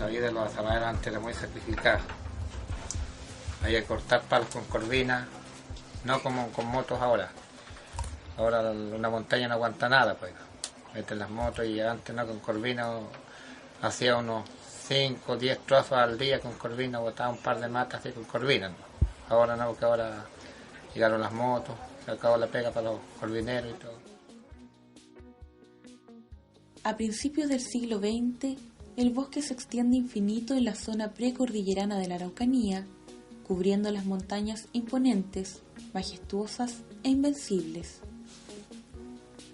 La vida de los azabareros antes era muy sacrificada. Había que cortar palos con corvina, no como con motos ahora. Ahora una montaña no aguanta nada, pues. Meten las motos y antes no, con corvina hacía unos 5 o 10 trozos al día con corvina, botaba un par de matas así con corvina, ¿no? Ahora no, porque ahora llegaron las motos, se acabó la pega para los corvineros y todo. A principios del siglo XX, el bosque se extiende infinito en la zona precordillerana de la Araucanía, cubriendo las montañas imponentes, majestuosas e invencibles.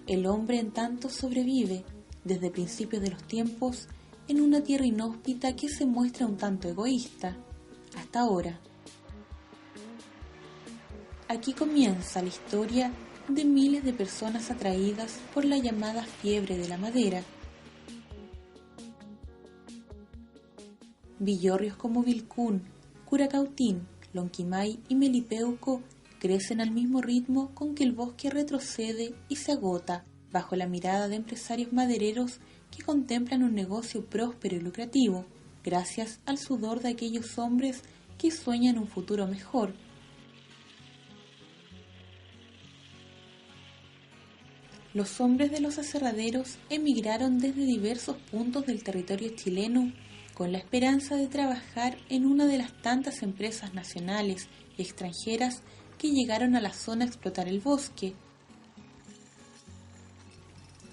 El hombre, en tanto, sobrevive, desde principios de los tiempos, en una tierra inhóspita que se muestra un tanto egoísta, hasta ahora. Aquí comienza la historia de miles de personas atraídas por la llamada fiebre de la madera. Villorrios como Vilcún, Curacautín, Lonquimay y Melipeuco crecen al mismo ritmo con que el bosque retrocede y se agota bajo la mirada de empresarios madereros que contemplan un negocio próspero y lucrativo, gracias al sudor de aquellos hombres que sueñan un futuro mejor. Los hombres de los aserraderos emigraron desde diversos puntos del territorio chileno con la esperanza de trabajar en una de las tantas empresas nacionales y extranjeras que llegaron a la zona a explotar el bosque.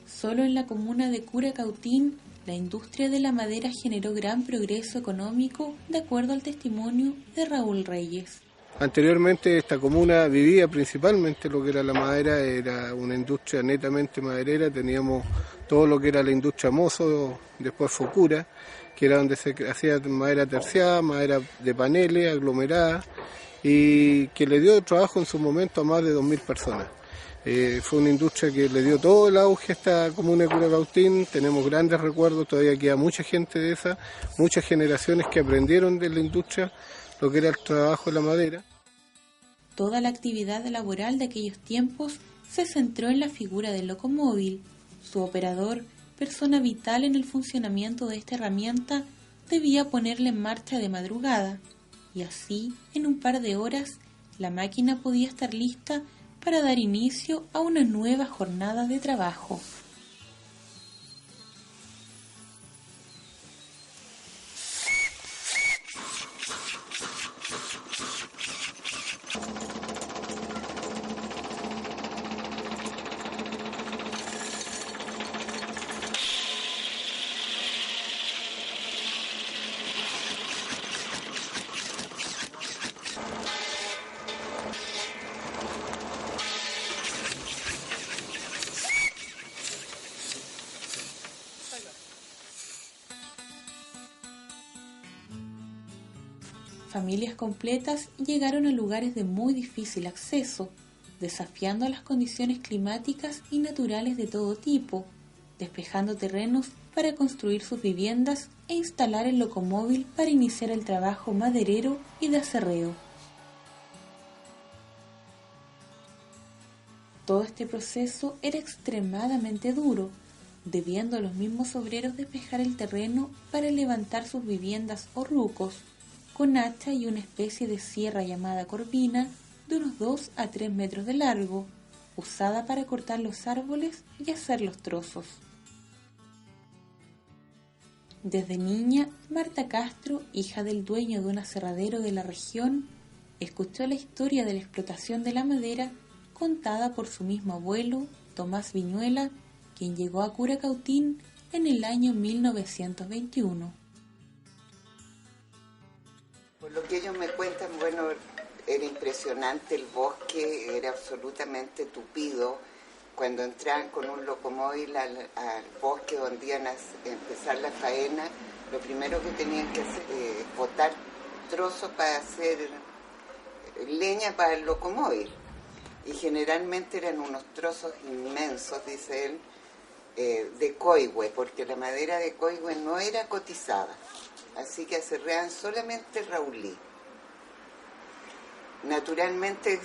Solo en la comuna de Curacautín, la industria de la madera generó gran progreso económico, de acuerdo al testimonio de Raúl Reyes. Anteriormente esta comuna vivía principalmente lo que era la madera, era una industria netamente maderera, teníamos todo lo que era la industria Mozo, después Focura, que era donde se hacía madera terciada, madera de paneles, aglomerada, y que le dio trabajo en su momento a más de 2.000 personas. Fue una industria que le dio todo el auge a esta comuna de Curacautín, tenemos grandes recuerdos, todavía queda mucha gente de esa, muchas generaciones que aprendieron de la industria lo que era el trabajo de la madera. Toda la actividad laboral de aquellos tiempos se centró en la figura del locomóvil. Su operador, persona vital en el funcionamiento de esta herramienta, debía ponerla en marcha de madrugada, y así, en un par de horas, la máquina podía estar lista para dar inicio a una nueva jornada de trabajo. Familias completas llegaron a lugares de muy difícil acceso, desafiando las condiciones climáticas y naturales de todo tipo, despejando terrenos para construir sus viviendas e instalar el locomóvil para iniciar el trabajo maderero y de aserreo. Todo este proceso era extremadamente duro, debiendo a los mismos obreros despejar el terreno para levantar sus viviendas o rucos, con hacha y una especie de sierra llamada corvina de unos 2 a 3 metros de largo, usada para cortar los árboles y hacer los trozos. Desde niña, Marta Castro, hija del dueño de un aserradero de la región, escuchó la historia de la explotación de la madera contada por su mismo abuelo, Tomás Viñuela, quien llegó a Curacautín en el año 1921. Por lo que ellos me cuentan, bueno, era impresionante el bosque, era absolutamente tupido. Cuando entraban con un locomóvil al bosque donde iban a empezar la faena, lo primero que tenían que hacer es botar trozos para hacer leña para el locomóvil. Y generalmente eran unos trozos inmensos, dice él, de coigüe, porque la madera de coigüe no era cotizada. Así que aserreaban solamente raulí. Naturalmente,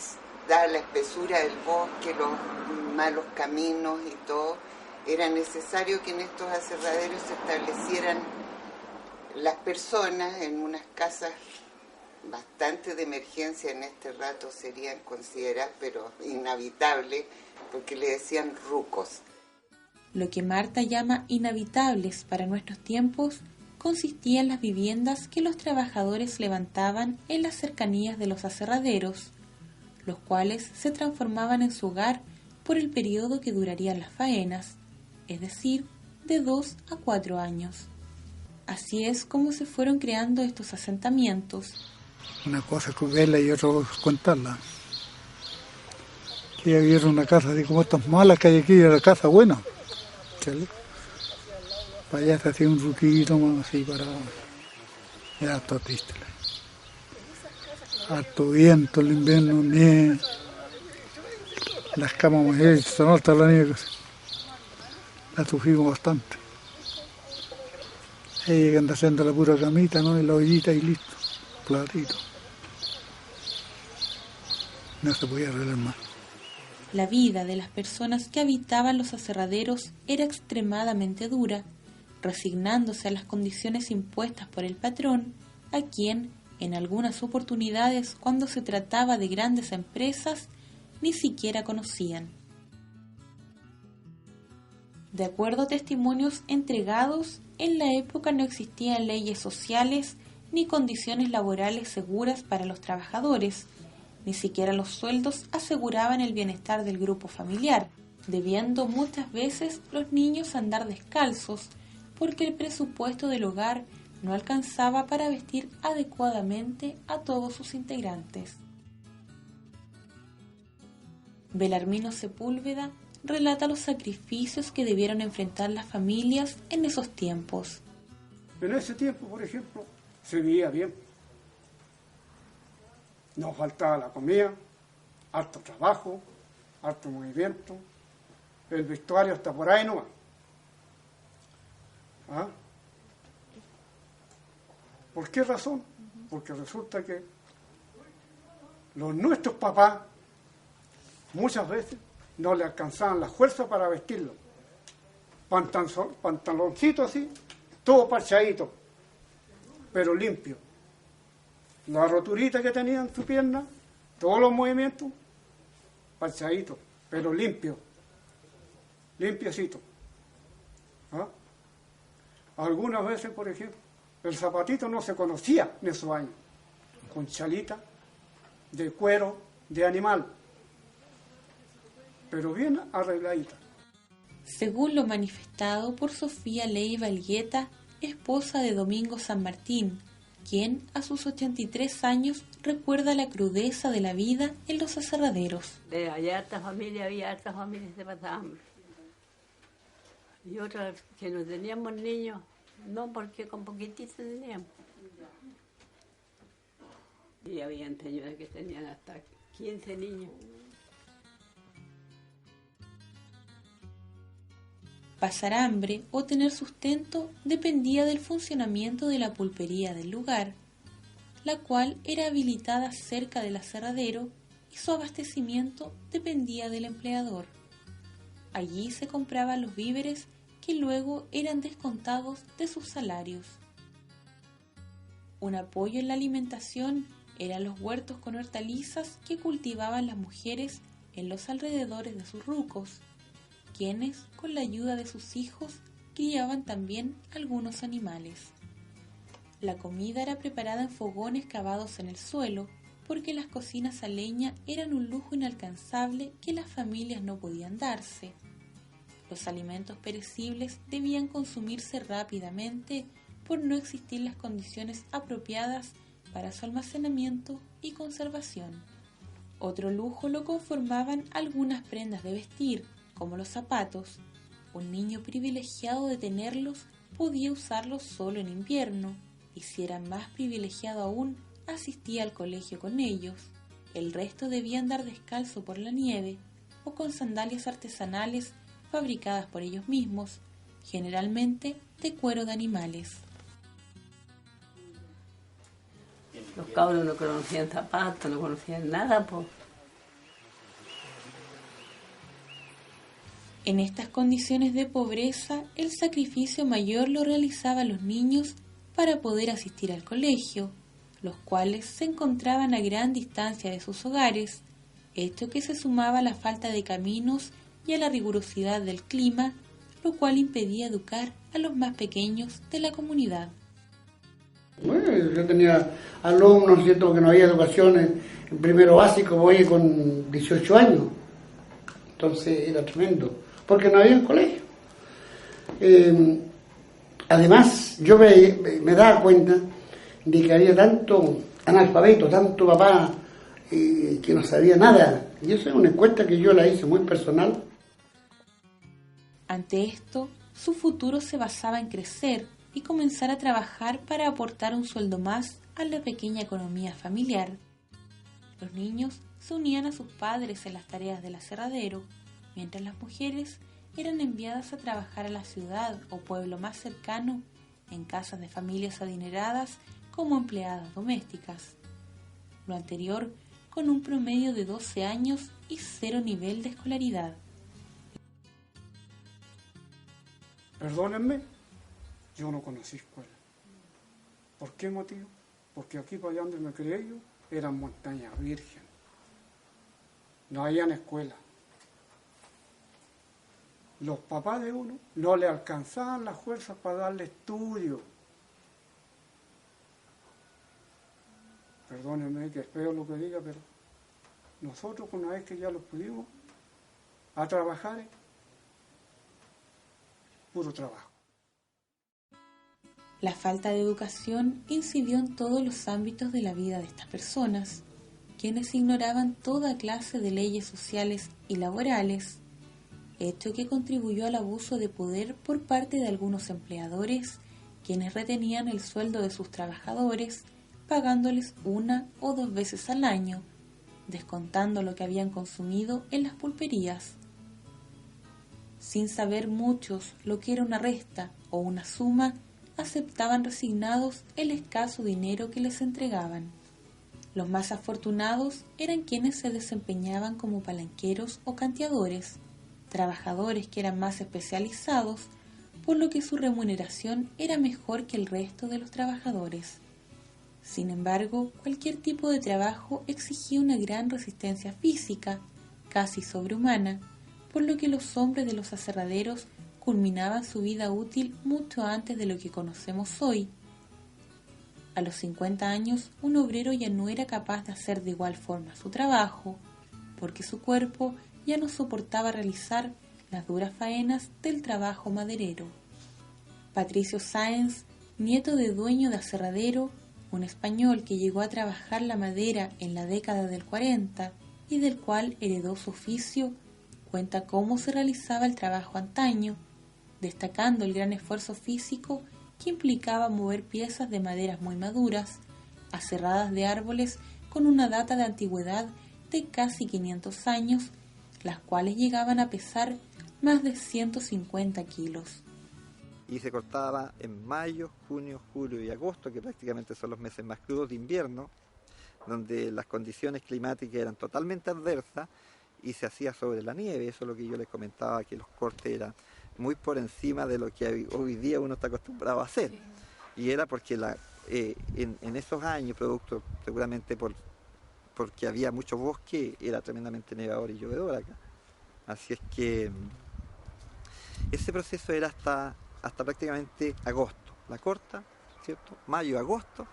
dada la espesura del bosque, los malos caminos y todo, era necesario que en estos aserraderos se establecieran las personas en unas casas bastante de emergencia en este rato serían consideradas, pero inhabitables, porque le decían rucos. Lo que Marta llama inhabitables para nuestros tiempos consistía en las viviendas que los trabajadores levantaban en las cercanías de los aserraderos, los cuales se transformaban en su hogar por el periodo que durarían las faenas, es decir, de 2 a 4 años. Así es como se fueron creando estos asentamientos. Una cosa es verla y otra cosa es contarla. Que había una casa así como estas malas que hay aquí, era la casa buena. ¿Chale? Para allá se hacía un ruquito más así para... Era todo triste. Harto viento, el invierno, nieve. Las camas muy hechas, son altas la nieve. La sufrimos bastante. Ella que anda haciendo la pura camita, ¿no? Y la ollita y listo. Platito. No se podía arreglar más. La vida de las personas que habitaban los aserraderos era extremadamente dura, resignándose a las condiciones impuestas por el patrón, a quien, en algunas oportunidades, cuando se trataba de grandes empresas, ni siquiera conocían. De acuerdo a testimonios entregados, en la época no existían leyes sociales ni condiciones laborales seguras para los trabajadores, ni siquiera los sueldos aseguraban el bienestar del grupo familiar, debiendo muchas veces los niños andar descalzos porque el presupuesto del hogar no alcanzaba para vestir adecuadamente a todos sus integrantes. Belarmino Sepúlveda relata los sacrificios que debieron enfrentar las familias en esos tiempos. En ese tiempo, por ejemplo, se vivía bien. No faltaba la comida, harto trabajo, harto movimiento, el vestuario está por ahí nomás. ¿Ah? ¿Por qué razón? Porque resulta que nuestros papás muchas veces no le alcanzaban la fuerza para vestirlo. Pantaloncito así, todo parchadito, pero limpio. La roturita que tenía en su pierna, todos los movimientos, parchadito, pero limpio, limpiecito. ¿Ah? Algunas veces, por ejemplo, el zapatito no se conocía en esos años, con chalita, de cuero, de animal, pero bien arregladita. Según lo manifestado por Sofía Leiva Elgueta, esposa de Domingo San Martín, quien a sus 83 años recuerda la crudeza de la vida en los aserraderos. Había hartas familias que pasaban hambre. Y otras que no teníamos niños, no, porque con poquititos teníamos. Y había señoras que tenían hasta 15 niños. Pasar hambre o tener sustento dependía del funcionamiento de la pulpería del lugar, la cual era habilitada cerca del aserradero y su abastecimiento dependía del empleador. Allí se compraban los víveres que luego eran descontados de sus salarios. Un apoyo en la alimentación eran los huertos con hortalizas que cultivaban las mujeres en los alrededores de sus rucos, quienes, con la ayuda de sus hijos, criaban también algunos animales. La comida era preparada en fogones cavados en el suelo, porque las cocinas a leña eran un lujo inalcanzable que las familias no podían darse. Los alimentos perecibles debían consumirse rápidamente por no existir las condiciones apropiadas para su almacenamiento y conservación. Otro lujo lo conformaban algunas prendas de vestir, como los zapatos. Un niño privilegiado de tenerlos podía usarlos solo en invierno, y si era más privilegiado aún, asistía al colegio con ellos. El resto debía andar descalzo por la nieve o con sandalias artesanales fabricadas por ellos mismos, generalmente de cuero de animales. Los cabros no conocían zapatos, no conocían nada, pues. En estas condiciones de pobreza, el sacrificio mayor lo realizaban los niños para poder asistir al colegio, los cuales se encontraban a gran distancia de sus hogares, hecho que se sumaba a la falta de caminos y a la rigurosidad del clima, lo cual impedía educar a los más pequeños de la comunidad. Bueno, yo tenía alumnos, ¿cierto?, que no había educación en primero básico, voy con 18 años, entonces era tremendo, porque no había colegio. Además, yo me daba cuenta de que había tanto analfabeto, tanto papá que no sabía nada, y eso es una encuesta que yo la hice muy personal. Ante esto, su futuro se basaba en crecer y comenzar a trabajar para aportar un sueldo más a la pequeña economía familiar. Los niños se unían a sus padres en las tareas del aserradero, mientras las mujeres eran enviadas a trabajar a la ciudad o pueblo más cercano en casas de familias adineradas como empleadas domésticas. Lo anterior con un promedio de 12 años y 0 nivel de escolaridad. Perdónenme, yo no conocí escuela. ¿Por qué motivo? Porque aquí para allá donde me crié yo eran montañas virgen. No habían escuela. Los papás de uno no le alcanzaban las fuerzas para darle estudio. Perdónenme que es feo lo que diga, pero nosotros una vez que ya los pudimos a trabajar, puro trabajo. La falta de educación incidió en todos los ámbitos de la vida de estas personas, quienes ignoraban toda clase de leyes sociales y laborales, hecho que contribuyó al abuso de poder por parte de algunos empleadores, quienes retenían el sueldo de sus trabajadores, pagándoles 1 o 2 veces al año, descontando lo que habían consumido en las pulperías. Sin saber muchos lo que era una resta o una suma, aceptaban resignados el escaso dinero que les entregaban. Los más afortunados eran quienes se desempeñaban como palanqueros o canteadores, trabajadores que eran más especializados, por lo que su remuneración era mejor que el resto de los trabajadores. Sin embargo, cualquier tipo de trabajo exigía una gran resistencia física, casi sobrehumana, por lo que los hombres de los aserraderos culminaban su vida útil mucho antes de lo que conocemos hoy. A los 50 años, un obrero ya no era capaz de hacer de igual forma su trabajo, porque su cuerpo ya no soportaba realizar las duras faenas del trabajo maderero. Patricio Sáenz, nieto de dueño de aserradero, un español que llegó a trabajar la madera en la década del 40 y del cual heredó su oficio, cuenta cómo se realizaba el trabajo antaño, destacando el gran esfuerzo físico que implicaba mover piezas de maderas muy maduras, aserradas de árboles con una data de antigüedad de casi 500 años, las cuales llegaban a pesar más de 150 kilos. Y se cortaba en mayo, junio, julio y agosto, que prácticamente son los meses más crudos de invierno, donde las condiciones climáticas eran totalmente adversas y se hacía sobre la nieve. Eso es lo que yo les comentaba, que los cortes eran muy por encima de lo que hoy día uno está acostumbrado a hacer. Y era porque en esos años, producto seguramente porque había mucho bosque, era tremendamente nevador y llovedor acá. Así es que ese proceso era hasta prácticamente agosto, la corta, ¿cierto? Mayo, agosto,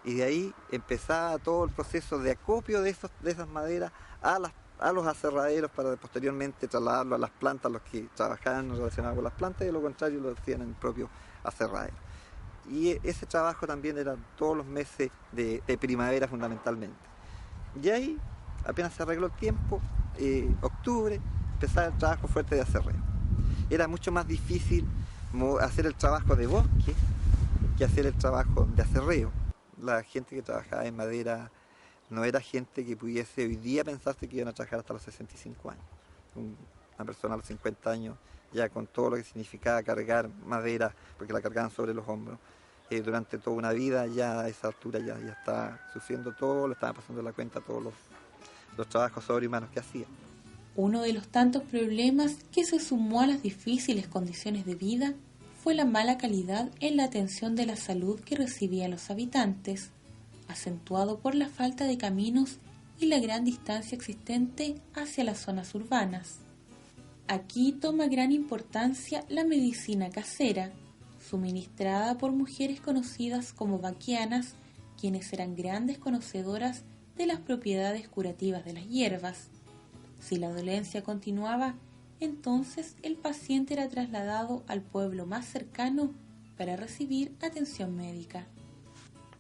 y de ahí empezaba todo el proceso de acopio de esas maderas a los aserraderos para posteriormente trasladarlo a las plantas, los que trabajaban relacionados con las plantas, y de lo contrario lo hacían en el propio aserradero. Y ese trabajo también era todos los meses de primavera fundamentalmente. Y ahí, apenas se arregló el tiempo, octubre, empezaba el trabajo fuerte de aserreo. Era mucho más difícil hacer el trabajo de bosque que hacer el trabajo de aserreo. La gente que trabajaba en madera no era gente que pudiese hoy día pensarse que iban a trabajar hasta los 65 años. Una persona a los 50 años, ya con todo lo que significaba cargar madera, porque la cargaban sobre los hombros, durante toda una vida, ya a esa altura ya estaba sufriendo todo, le estaban pasando la cuenta a todos los trabajos sobrehumanos que hacía. Uno de los tantos problemas que se sumó a las difíciles condiciones de vida fue fue la mala calidad en la atención de la salud que recibían los habitantes, acentuado por la falta de caminos y la gran distancia existente hacia las zonas urbanas. Aquí toma gran importancia la medicina casera, suministrada por mujeres conocidas como vaquianas, quienes eran grandes conocedoras de las propiedades curativas de las hierbas. Si la dolencia continuaba, entonces el paciente era trasladado al pueblo más cercano para recibir atención médica.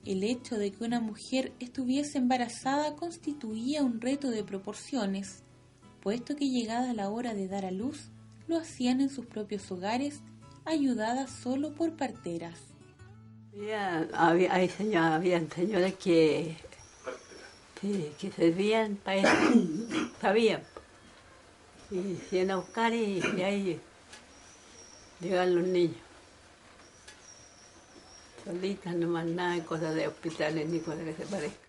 El hecho de que una mujer estuviese embarazada constituía un reto de proporciones, puesto que llegada la hora de dar a luz, lo hacían en sus propios hogares, ayudadas solo por parteras. Habían señoras que servían para eso, sabían. Y se iban a buscar y ahí llegaban los niños. Solitas, no más nada en cosas de hospitales ni cosas que se parezcan.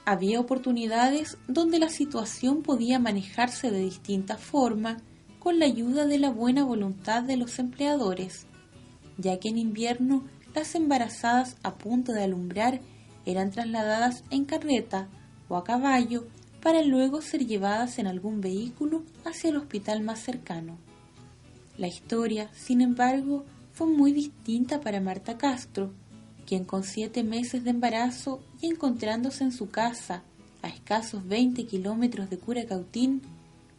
Había oportunidades donde la situación podía manejarse de distinta forma con la ayuda de la buena voluntad de los empleadores, ya que en invierno las embarazadas a punto de alumbrar eran trasladadas en carreta o a caballo para luego ser llevadas en algún vehículo hacia el hospital más cercano. La historia, sin embargo, fue muy distinta para Marta Castro, quien con 7 meses de embarazo y encontrándose en su casa a escasos 20 kilómetros de Curacautín,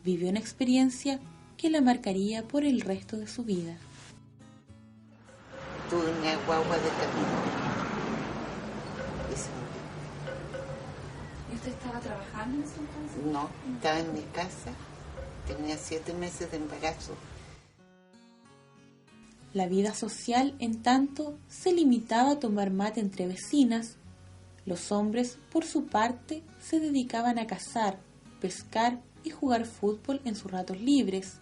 vivió una experiencia que la marcaría por el resto de su vida. Tuve una guagua de camino. ¿Y usted estaba trabajando en ese entonces? No, estaba en mi casa. Tenía 7 meses de embarazo. La vida social, en tanto, se limitaba a tomar mate entre vecinas. Los hombres, por su parte, se dedicaban a cazar, pescar y jugar fútbol en sus ratos libres,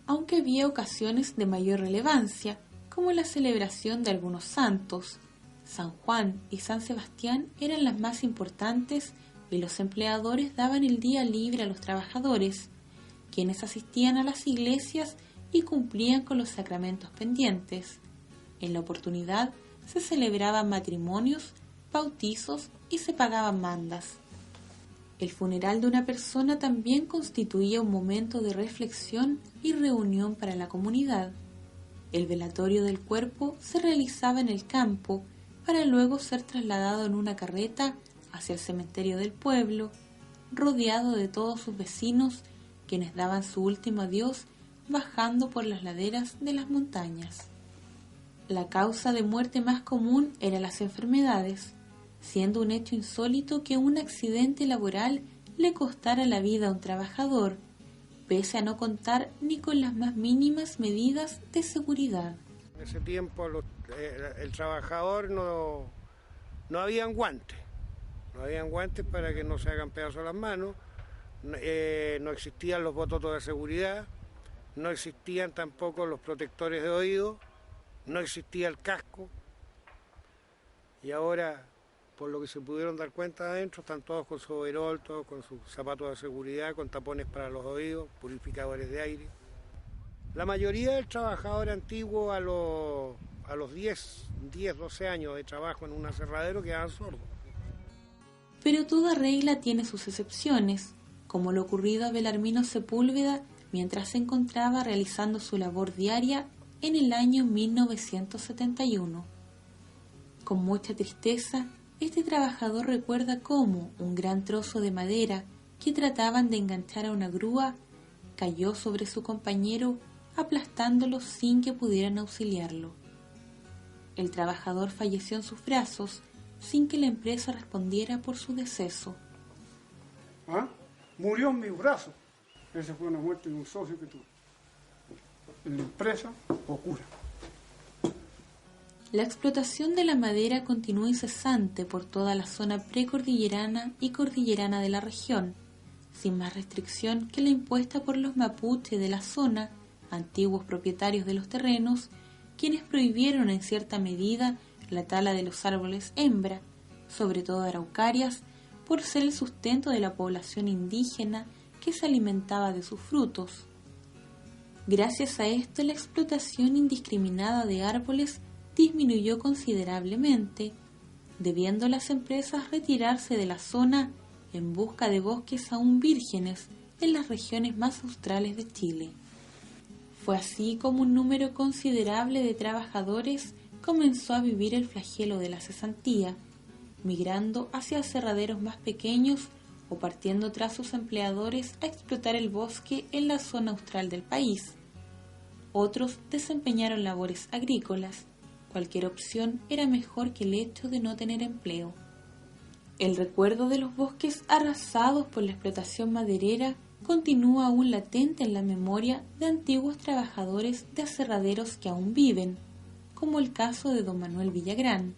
aunque había ocasiones de mayor relevancia, como la celebración de algunos santos. San Juan y San Sebastián eran las más importantes y los empleadores daban el día libre a los trabajadores, quienes asistían a las iglesias y cumplían con los sacramentos pendientes. En la oportunidad se celebraban matrimonios, bautizos y se pagaban mandas. El funeral de una persona también constituía un momento de reflexión y reunión para la comunidad. El velatorio del cuerpo se realizaba en el campo para luego ser trasladado en una carreta hacia el cementerio del pueblo, rodeado de todos sus vecinos, quienes daban su último adiós bajando por las laderas de las montañas. La causa de muerte más común era las enfermedades, siendo un hecho insólito que un accidente laboral le costara la vida a un trabajador, pese a no contar ni con las más mínimas medidas de seguridad. En ese tiempo el trabajador no habían guantes. No habían guantes para que no se hagan pedazos las manos, no existían los bototos de seguridad, no existían tampoco los protectores de oído, no existía el casco, y ahora, por lo que se pudieron dar cuenta adentro, están todos con su overol, todos con sus zapatos de seguridad, con tapones para los oídos, purificadores de aire. La mayoría del trabajador antiguo a los 10, 12 años de trabajo en un aserradero quedaban sordos. Pero toda regla tiene sus excepciones, como lo ocurrido a Belarmino Sepúlveda mientras se encontraba realizando su labor diaria en el año 1971. Con mucha tristeza, este trabajador recuerda cómo un gran trozo de madera que trataban de enganchar a una grúa cayó sobre su compañero, aplastándolo sin que pudieran auxiliarlo. El trabajador falleció en sus brazos sin que la empresa respondiera por su deceso. ¿Ah? Murió en mis brazos. Esa fue una muerte de un socio que tuve. En la empresa, ocurre. La explotación de la madera continuó incesante por toda la zona precordillerana y cordillerana de la región, sin más restricción que la impuesta por los mapuche de la zona, antiguos propietarios de los terrenos, quienes prohibieron en cierta medida la tala de los árboles hembra, sobre todo araucarias, por ser el sustento de la población indígena que se alimentaba de sus frutos. Gracias a esto, la explotación indiscriminada de árboles disminuyó considerablemente, debiendo las empresas retirarse de la zona en busca de bosques aún vírgenes en las regiones más australes de Chile. Fue así como un número considerable de trabajadores comenzó a vivir el flagelo de la cesantía, migrando hacia aserraderos más pequeños o partiendo tras sus empleadores a explotar el bosque en la zona austral del país. Otros desempeñaron labores agrícolas. Cualquier opción era mejor que el hecho de no tener empleo. El recuerdo de los bosques arrasados por la explotación maderera continúa aún latente en la memoria de antiguos trabajadores de aserraderos que aún viven, como el caso de don Manuel Villagrán.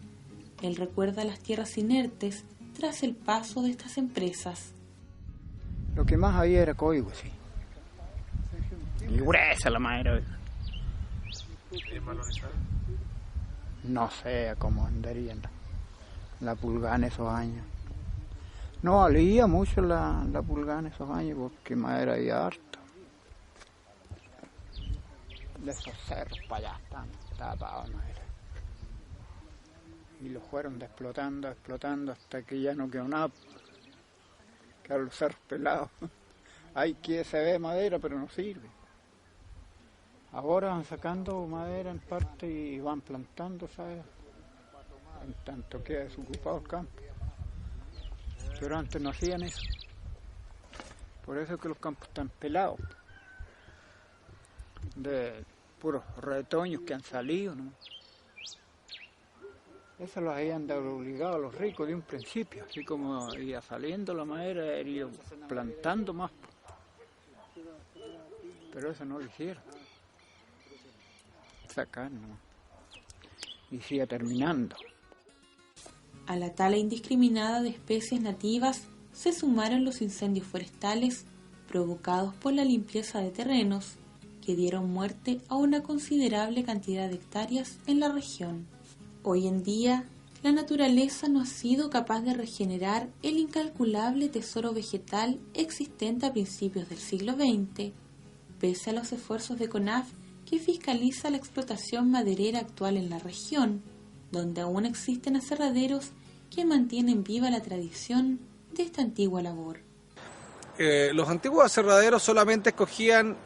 Él recuerda las tierras inertes tras el paso de estas empresas. Lo que más había era código, sí. Y gruesa la madera. No sé cómo andaría la pulgada en esos años. No valía mucho la pulgada en esos años porque madera había harta. De esos cerros para allá están tapados madera. Y lo fueron explotando hasta que ya no quedó nada. Quedaron los cerros pelados. Hay que se ve madera pero no sirve. Ahora van sacando madera en parte y van plantando, ¿sabes? En tanto queda desocupado el campo. Pero antes no hacían eso. Por eso es que los campos están pelados. De puros retoños que han salido, ¿no? Eso los habían dado obligado a los ricos de un principio. Así como iba saliendo la madera, iban plantando más. Pero eso no lo hicieron. Sacar, ¿no? Y sigue terminando. A la tala indiscriminada de especies nativas se sumaron los incendios forestales provocados por la limpieza de terrenos, que dieron muerte a una considerable cantidad de hectáreas en la región. Hoy en día, la naturaleza no ha sido capaz de regenerar el incalculable tesoro vegetal existente a principios del siglo XX, pese a los esfuerzos de CONAF, que fiscaliza la explotación maderera actual en la región, donde aún existen aserraderos que mantienen viva la tradición de esta antigua labor. Los antiguos aserraderos solamente escogían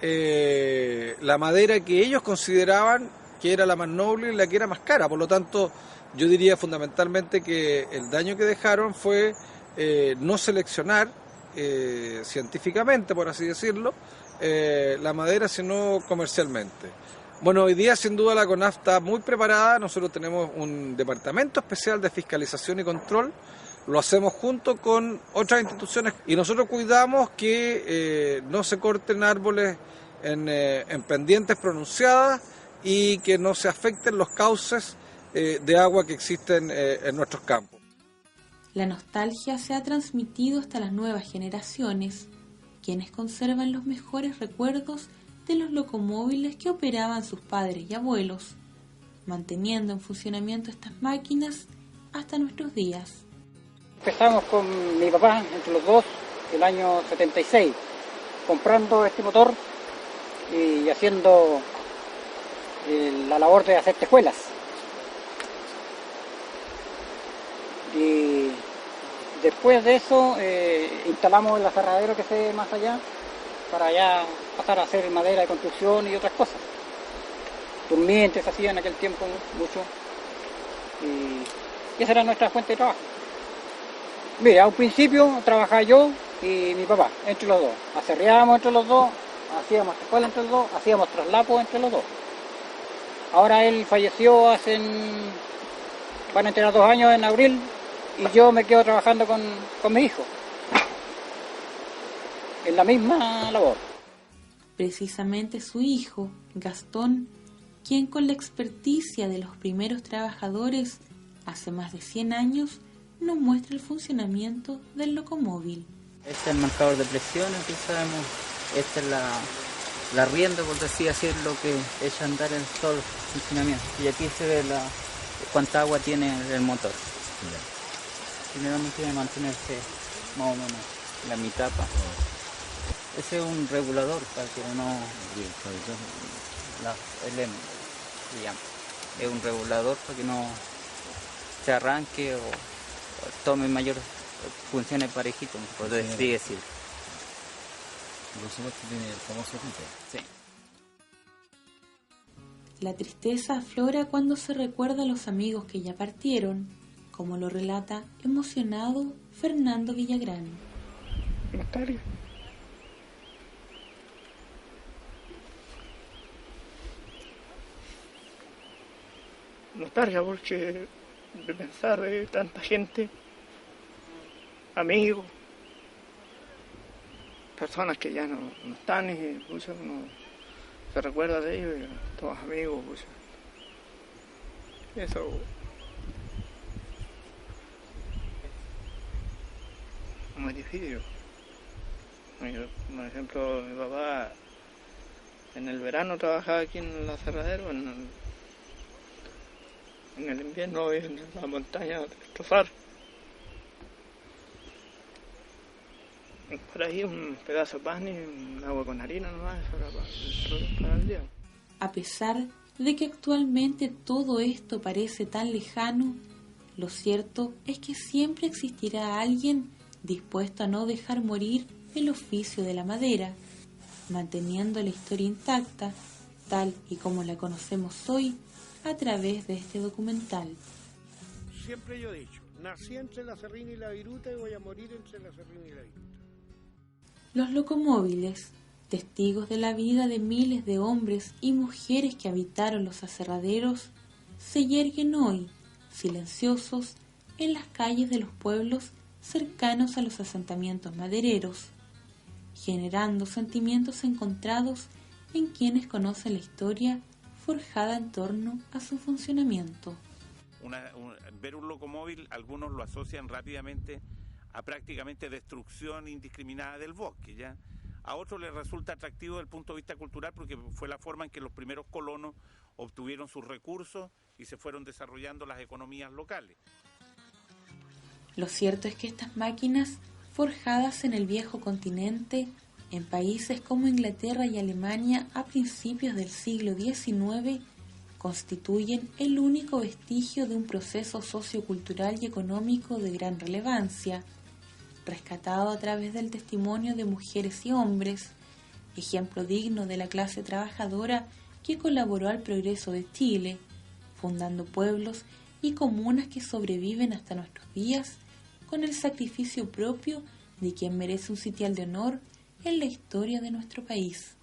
la madera que ellos consideraban que era la más noble y la que era más cara. Por lo tanto, yo diría fundamentalmente que el daño que dejaron fue no seleccionar científicamente, por así decirlo, la madera, sino comercialmente. Bueno, hoy día sin duda la CONAF está muy preparada. Nosotros tenemos un departamento especial de fiscalización y control. Lo hacemos junto con otras instituciones y nosotros cuidamos que no se corten árboles en pendientes pronunciadas y que no se afecten los cauces de agua que existen en nuestros campos. La nostalgia se ha transmitido hasta las nuevas generaciones, quienes conservan los mejores recuerdos de los locomóviles que operaban sus padres y abuelos, manteniendo en funcionamiento estas máquinas hasta nuestros días. Empezamos con mi papá, entre los dos, el año 76, comprando este motor y haciendo la labor de hacer tejuelas. Y después de eso instalamos el aserradero que se ve más allá, para ya pasar a hacer madera de construcción y otras cosas. Durmientes hacían en aquel tiempo mucho. Y esa era nuestra fuente de trabajo. Mira, a un principio trabajaba yo y mi papá, entre los dos. Aserreábamos entre los dos, hacíamos tejuelas entre los dos, hacíamos traslapos entre los dos. Ahora él falleció van a entrar 2 años en abril, y yo me quedo trabajando con mi hijo en la misma labor. Precisamente su hijo, Gastón, quien con la experticia de los primeros trabajadores hace más de 100 años nos muestra el funcionamiento del locomóvil. Este es el marcador de presión, aquí sabemos, esta es la rienda, por decir así, es lo que echa a andar en todo el funcionamiento. Y aquí se ve cuánta agua tiene el motor. Generalmente debe mantenerse más o menos la mitad. Ese es un regulador para que no... el lema, se llama. Es un regulador para que no se arranque o tome mayor funciones parejito, por así decirlo. Por supuesto tiene el famoso pito. Sí. La tristeza aflora cuando se recuerda a los amigos que ya partieron, como lo relata emocionado Fernando Villagrán. Nostalgia. Nostalgia porque de pensar de tanta gente, amigos, personas que ya no están y pucha, uno se recuerda de ellos, y todos amigos, pucha. Eso es muy difícil. Por ejemplo, mi papá en el verano trabajaba aquí en la Aserradero, en el invierno en la montaña de Estofar. Por ahí un pedazo de pan y un agua con harina nomás, eso era para el día. A pesar de que actualmente todo esto parece tan lejano, lo cierto es que siempre existirá alguien dispuesto a no dejar morir el oficio de la madera, manteniendo la historia intacta, tal y como la conocemos hoy, a través de este documental. Siempre yo he dicho, nací entre la Serrina y la Viruta y voy a morir entre la Serrina y la Viruta. Los locomóviles, testigos de la vida de miles de hombres y mujeres que habitaron los aserraderos, se yerguen hoy, silenciosos, en las calles de los pueblos cercanos a los asentamientos madereros, generando sentimientos encontrados en quienes conocen la historia forjada en torno a su funcionamiento. Ver un locomóvil, algunos lo asocian rápidamente a prácticamente destrucción indiscriminada del bosque, ¿ya? A otros les resulta atractivo desde el punto de vista cultural porque fue la forma en que los primeros colonos obtuvieron sus recursos y se fueron desarrollando las economías locales. Lo cierto es que estas máquinas, forjadas en el viejo continente, en países como Inglaterra y Alemania a principios del siglo XIX, constituyen el único vestigio de un proceso sociocultural y económico de gran relevancia, rescatado a través del testimonio de mujeres y hombres, ejemplo digno de la clase trabajadora que colaboró al progreso de Chile, fundando pueblos y comunas que sobreviven hasta nuestros días con el sacrificio propio de quien merece un sitial de honor en la historia de nuestro país.